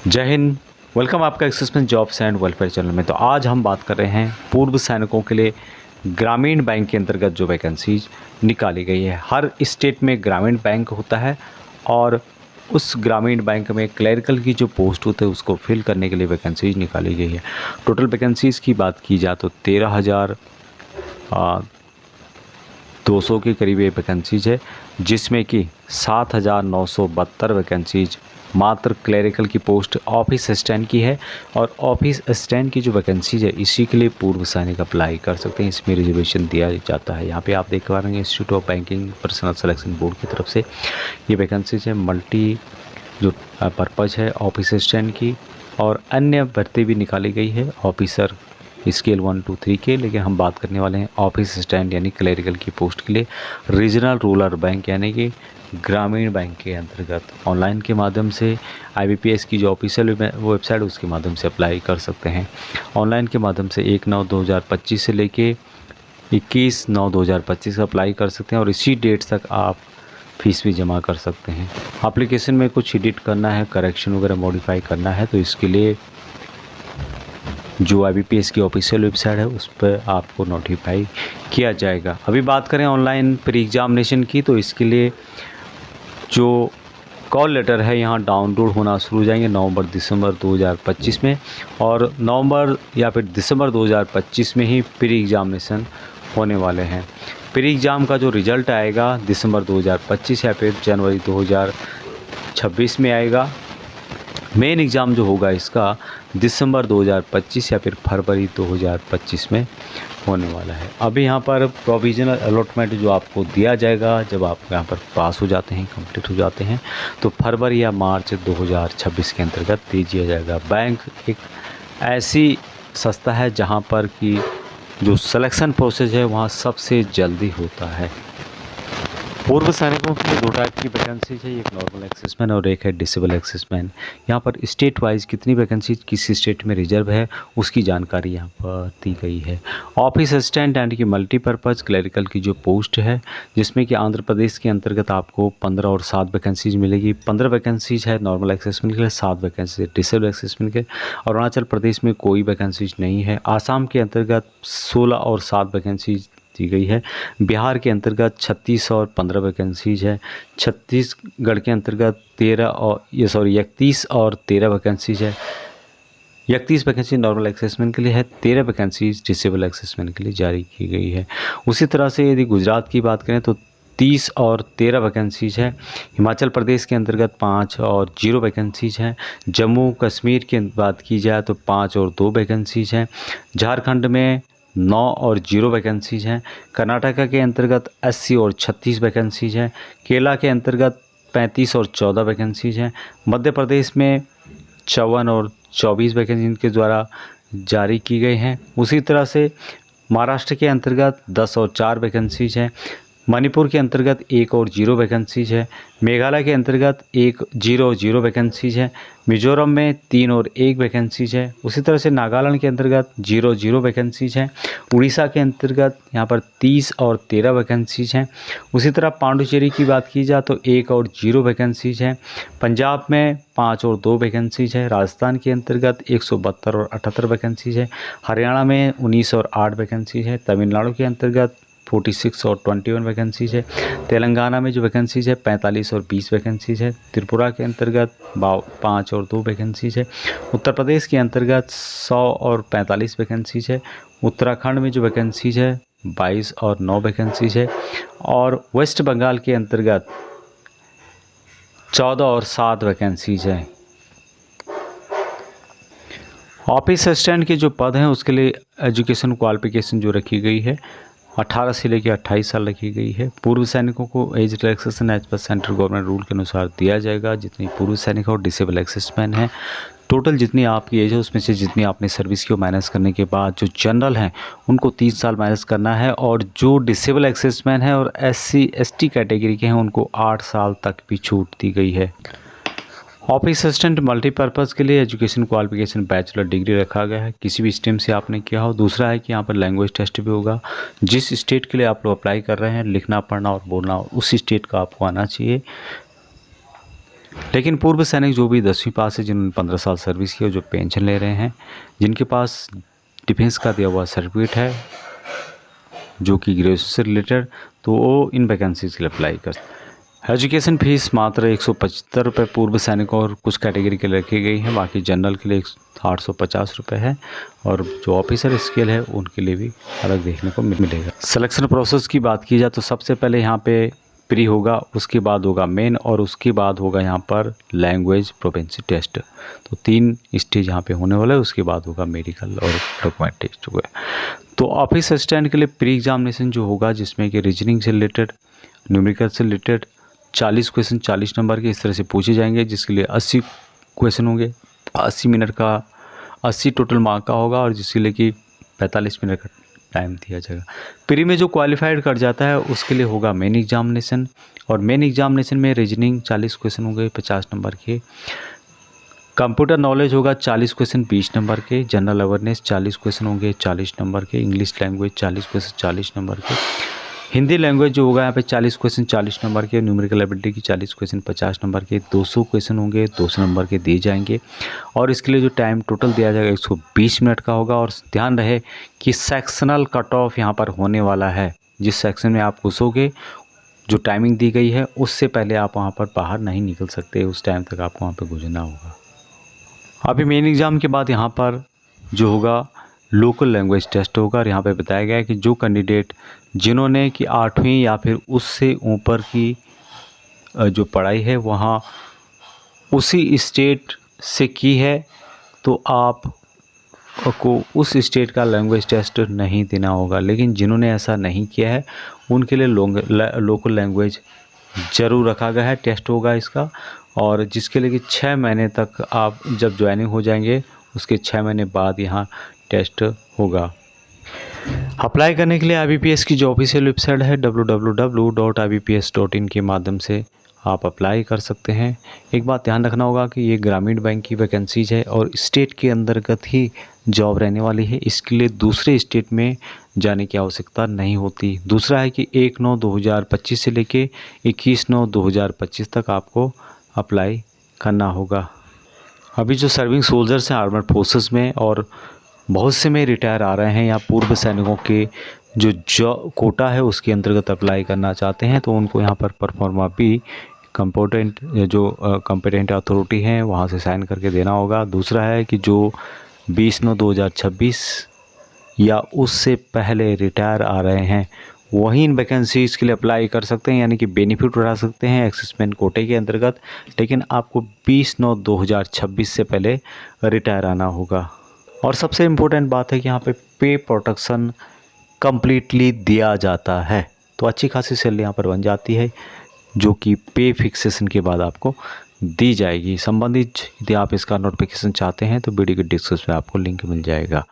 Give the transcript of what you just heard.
जय हिंद। वेलकम आपका axis bank jobs and welfare channel में। तो आज हम बात कर रहे हैं पूर्व सैनिकों के लिए ग्रामीण बैंक के अंतर्गत जो वैकेंसीज निकाली गई है। हर स्टेट में ग्रामीण बैंक होता है और उस ग्रामीण बैंक में क्लरिकल की जो पोस्ट होते हैं उसको फिल करने के लिए वैकेंसीज निकाली गई है। टोटल वैकेंसीज़ की बात की जाए तो 13,200 के करीब ये वैकेंसीज है, जिसमें कि 7,972 वैकेंसीज मात्र क्लरिकल की पोस्ट ऑफिस असिस्टेंट की है। और ऑफिस असिस्टेंट की जो वैकेंसीज है इसी के लिए पूर्व सैनिक अप्लाई कर सकते हैं। इसमें रिजर्वेशन दिया जाता है। यहाँ पे आप देख पा रहे हैं institute of banking personal selection board की तरफ से ये वैकेंसीज है। मल्टी जो पर्पज़ है ऑफिस असिस्टेंट की और अन्य भर्ती भी निकाली गई है ऑफिसर स्केल 1, 2, 3 के। लेकिन हम बात करने वाले हैं ऑफिस असिस्टेंट यानी क्लरिकल की पोस्ट के लिए रीजनल रूरल बैंक यानी कि ग्रामीण बैंक के अंतर्गत ऑनलाइन के माध्यम से IBPS की जो ऑफिशियल वेबसाइट है उसके माध्यम से अप्लाई कर सकते हैं। ऑनलाइन के माध्यम से 1/9/2025 से लेके 21/9/2025 अप्लाई कर सकते हैं और इसी डेट तक आप फीस भी जमा कर सकते हैं। एप्लीकेशन में कुछ एडिट करना है, करेक्शन वगैरह मॉडिफाई करना है तो इसके लिए जो IBPS की ऑफिशियल वेबसाइट है उस पर आपको नोटिफाई किया जाएगा। अभी बात करें ऑनलाइन प्री एग्जामिनेशन की तो इसके लिए जो कॉल लेटर है यहाँ डाउनलोड होना शुरू हो जाएंगे नवंबर-दिसंबर 2025 में, और नवंबर या फिर दिसंबर 2025 में ही प्री एग्जामिनेशन होने वाले हैं। प्री एग्ज़ाम का जो रिज़ल्ट आएगा दिसंबर 2025 या फिर जनवरी 2026 में आएगा। मेन एग्ज़ाम जो होगा इसका दिसंबर 2025 या फिर फरवरी 2025 में होने वाला है। अभी यहाँ पर प्रोविजनल अलॉटमेंट जो आपको दिया जाएगा जब आप यहाँ पर पास हो जाते हैं, कंप्लीट हो जाते हैं, तो फरवरी या मार्च 2026 के अंतर्गत दे दिया जाएगा। बैंक एक ऐसी संस्था है जहाँ पर कि जो सिलेक्शन प्रोसेस है वहाँ सबसे जल्दी होता है। पूर्व सैनिकों के लिए 2 टाइप की वैकेंसीज है, एक नॉर्मल एक्सेसमैन और एक है डिसेबल एक्सेसमैन। यहाँ पर स्टेट वाइज कितनी वैकेंसीज किस स्टेट में रिजर्व है उसकी जानकारी यहाँ पर दी गई है। ऑफिस असिस्टेंट यानी कि मल्टीपर्पज़ क्लरिकल की जो पोस्ट है जिसमें कि आंध्र प्रदेश के अंतर्गत आपको 15 और 7 वैकेंसीज मिलेगी। 15 वैकेंसीज है नॉर्मल एक्सेसमैन के लिए, 7 वैकेंसीज डिसेबल एक्सेसमैन के। और अरुणाचल प्रदेश में कोई वैकेंसीज नहीं है। आसाम के अंतर्गत 16 और 7 वैकेंसीज दी गई है। बिहार के अंतर्गत 36 और 15 वैकेंसीज है। छत्तीसगढ़ के अंतर्गत 31 और 13 वैकेंसीज है। 31 वैकेंसी नॉर्मल एक्सेसमैन के लिए है, 13 वैकेंसीज डिसेबल एक्सेसमैन के लिए जारी की गई है। उसी तरह से यदि गुजरात की बात करें तो 30 और 13 वैकेंसीज है। हिमाचल प्रदेश के अंतर्गत 5 और 0 वैकेंसीज हैं। जम्मू कश्मीर की बात की जाए तो 5 और 2 वैकेंसीज हैं। झारखंड में 9 और 0 वैकेंसीज हैं। कर्नाटका के अंतर्गत 80 और 36 वैकेंसीज हैं। केरला के अंतर्गत 35 और 14 वैकेंसीज हैं। मध्य प्रदेश में 54 और 24 वैकेंसी इनके द्वारा जारी की गई हैं। उसी तरह से महाराष्ट्र के अंतर्गत 10 और 4 वैकेंसीज हैं। मणिपुर के अंतर्गत 1 और 0 वैकेंसीज है। मेघालय के अंतर्गत 1, 0 और 0 वैकेंसीज है। मिजोरम में 3 और 1 वैकेंसीज है। उसी तरह से नागालैंड के अंतर्गत 0, 0 वैकेंसीज हैं। उड़ीसा के अंतर्गत यहाँ पर 30 और 13 वैकेंसीज हैं। उसी तरह पांडुचेरी की बात की जाए तो 1 और 0 वैकेंसीज हैं। पंजाब में 5 और 2 वैकेंसीज है। राजस्थान के अंतर्गत 172 और 78 वैकेंसीज है। हरियाणा में 19 और 8 वैकेंसीज है। तमिलनाडु के अंतर्गत 46 और 21 वैकेंसीज है। तेलंगाना में जो वैकेंसीज है 45 और 20 वैकेंसीज है। त्रिपुरा के अंतर्गत 5 और 2 वैकेंसीज है। उत्तर प्रदेश के अंतर्गत 100 और 45 वैकेंसीज है। उत्तराखंड में जो वैकेंसीज है 22 और 9 वैकेंसीज है। और वेस्ट बंगाल के अंतर्गत 14 और 7 वैकेंसीज है। ऑफिस असिस्टेंट के जो पद हैं उसके लिए एजुकेशन क्वालिफिकेशन जो रखी गई है 18 से लेकर 28 साल रखी गई है। पूर्व सैनिकों को एज रिलैक्सेशन एज पर सेंट्रल गवर्नमेंट रूल के अनुसार दिया जाएगा। जितनी पूर्व सैनिक और डिसेबल एक्सेसमैन हैं, टोटल जितनी आपकी एज है उसमें से जितनी आपने सर्विस की माइनस करने के बाद जो जनरल हैं उनको 3 साल माइनस करना है, और जो डिसेबल एक्सेसमैन है और SC ST कैटेगरी के हैं उनको 8 साल तक भी छूट दी गई है। ऑफिस असिस्टेंट मल्टीपर्पज़ के लिए एजुकेशन क्वालिफिकेशन बैचलर डिग्री रखा गया है, किसी भी स्ट्रीम से आपने किया हो। दूसरा है कि यहाँ पर लैंग्वेज टेस्ट भी होगा। जिस स्टेट के लिए आप लोग अप्लाई कर रहे हैं लिखना पढ़ना और बोलना उसी स्टेट का आपको आना चाहिए। लेकिन पूर्व सैनिक जो भी 10वीं पास है, जिन्होंने 15 साल सर्विस की और जो पेंशन ले रहे हैं, जिनके पास डिफेंस का दिया हुआ सर्टिफिकेट है जो कि ग्रेजुएशन से रिलेटेड, तो वो इन वैकेंसीज के लिए अप्लाई कर सकते हैं। एजुकेशन फीस मात्र 175 रुपये पूर्व सैनिक और कुछ कैटेगरी के लिए रखी गई है। बाकी जनरल के लिए 850 रुपये है और जो ऑफिसर स्केल है उनके लिए भी अलग देखने को मिलेगा। सिलेक्शन प्रोसेस की बात की जाए तो सबसे पहले यहाँ पे प्री होगा, उसके बाद होगा मेन और उसके बाद होगा यहाँ पर लैंग्वेज प्रोफिशिएंसी टेस्ट। तो 3 स्टेज यहाँ पे होने वाला है। उसके बाद होगा मेडिकल और डॉक्यूमेंट टेस्ट हुआ। तो ऑफिस असिस्टेंट के लिए प्री एग्जामिनेशन जो होगा, जिसमें कि रीजनिंग से रिलेटेड, न्यूमेरिकल से रिलेटेड 40 क्वेश्चन 40 नंबर के इस तरह से पूछे जाएंगे, जिसके लिए 80 क्वेश्चन होंगे। 80 मिनट का 80 टोटल मार्क का होगा और जिसके लिए कि 45 मिनट का टाइम दिया जाएगा। प्री में जो क्वालिफाइड कर जाता है उसके लिए होगा मेन एग्जामिनेशन और मेन एग्जामिनेशन में रीजनिंग 40 क्वेश्चन होंगे 50 नंबर के, कंप्यूटर नॉलेज होगा 40 क्वेश्चन 20 नंबर के, जनरल अवेयरनेस 40 क्वेश्चन होंगे 40 नंबर के, इंग्लिश लैंग्वेज 40 क्वेश्चन 40 नंबर के, हिंदी लैंग्वेज जो होगा यहाँ पे 40 क्वेश्चन 40 नंबर के, न्यूमेरिकल एबिलिटी की 40 क्वेश्चन 50 नंबर के, 200 क्वेश्चन होंगे 200 नंबर के दिए जाएंगे और इसके लिए जो टाइम टोटल दिया जाएगा 120 मिनट का होगा। और ध्यान रहे कि सेक्शनल कट ऑफ यहाँ पर होने वाला है। जिस सेक्शन में आप घुसोगे, जो टाइमिंग दी गई है उससे पहले आप वहाँ पर बाहर नहीं निकल सकते, उस टाइम तक आपको वहाँ पर गुजरना होगा। अभी मेन एग्ज़ाम के बाद यहाँ पर जो होगा लोकल लैंग्वेज टेस्ट होगा और यहाँ पे बताया गया है कि जो कैंडिडेट जिन्होंने कि 8वीं या फिर उससे ऊपर की जो पढ़ाई है वहाँ उसी स्टेट से की है, तो आप को उस स्टेट का लैंग्वेज टेस्ट नहीं देना होगा। लेकिन जिन्होंने ऐसा नहीं किया है उनके लिए लोकल लैंग्वेज ज़रूर रखा गया है, टेस्ट होगा इसका। और जिसके लिए कि 6 महीने तक आप जब ज्वाइनिंग हो जाएंगे उसके 6 महीने बाद यहाँ टेस्ट होगा। अप्लाई करने के लिए IBPS की जो ऑफिशियल वेबसाइट है www.ibps.in के माध्यम से आप अप्लाई कर सकते हैं। एक बात ध्यान रखना होगा कि ये ग्रामीण बैंक की वैकेंसीज है और स्टेट के अंतर्गत ही जॉब रहने वाली है। इसके लिए दूसरे स्टेट में जाने की आवश्यकता नहीं होती। दूसरा है कि 1/9/2025 से लेके 21/9/2025 तक आपको अप्लाई करना होगा। अभी जो सर्विंग सोल्जर्स हैं आर्मर्ड फोर्सेस में और बहुत से में रिटायर आ रहे हैं या पूर्व सैनिकों के जो कोटा है उसके अंतर्गत अप्लाई करना चाहते हैं, तो उनको यहाँ पर परफॉर्मा भी कंपिटेंट अथॉरिटी हैं वहाँ से साइन करके देना होगा। दूसरा है कि जो 20/9/2026 या उससे पहले रिटायर आ रहे हैं वही इन वैकेंसीज़ के लिए अप्लाई कर सकते हैं, यानी कि बेनिफिट उठा सकते हैं एक्सिसमेंट कोटे के अंतर्गत। लेकिन आपको 20/9/2026 से पहले रिटायर आना होगा। और सबसे इम्पोर्टेंट बात है कि यहाँ पे प्रोटेक्शन कम्प्लीटली दिया जाता है, तो अच्छी खासी सैलरी यहाँ पर बन जाती है जो कि पे फिक्सेशन के बाद आपको दी जाएगी। संबंधित यदि आप इसका नोटिफिकेशन चाहते हैं तो वीडियो के डिस्क्रिप्शन में आपको लिंक मिल जाएगा।